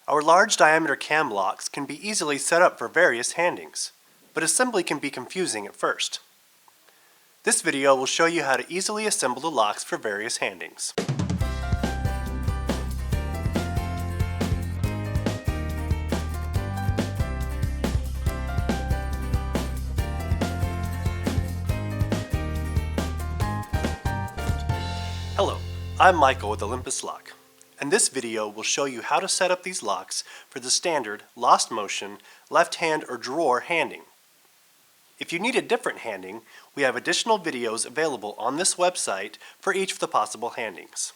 Our large diameter cam locks can be easily set up for various handings, but assembly can be confusing at first. This video will show you how to easily assemble the locks for various handings. Hello, I'm Michael with Olympus Lock, and this video will show you how to set up these locks for the standard lost motion, left hand or drawer handing. If you need a different handing, we have additional videos available on this website for each of the possible handings.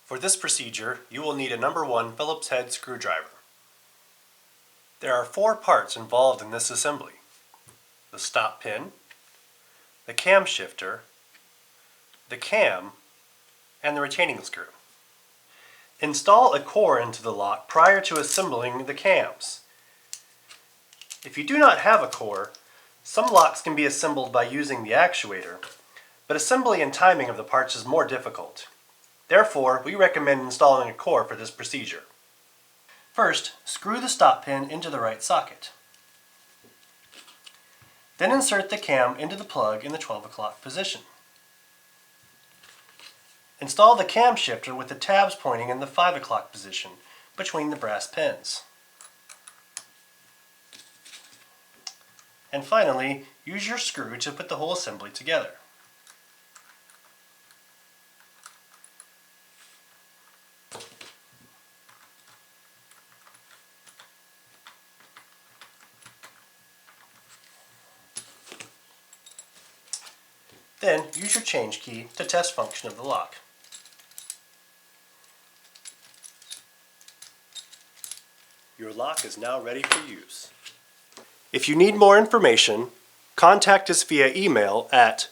For this procedure, you will need a number 1 Phillips head screwdriver. There are 4 parts involved in this assembly: the stop pin, the cam shifter, the cam, and the retaining screw. Install a core into the lock prior to assembling the cams. If you do not have a core, some locks can be assembled by using the actuator, but assembly and timing of the parts is more difficult. Therefore, we recommend installing a core for this procedure. First, screw the stop pin into the right socket. Then insert the cam into the plug in the 12 o'clock position. Install the cam shifter with the tabs pointing in the 5 o'clock position between the brass pins. And finally, use your screw to put the whole assembly together. Then use your change key to test function of the lock. Your lock is now ready for use. If you need more information, contact us via email at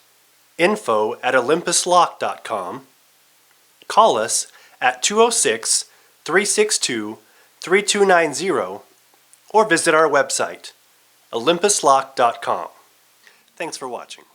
info@olympuslock.com, call us at 206-362-3290, or visit our website, olympuslock.com. Thanks for watching.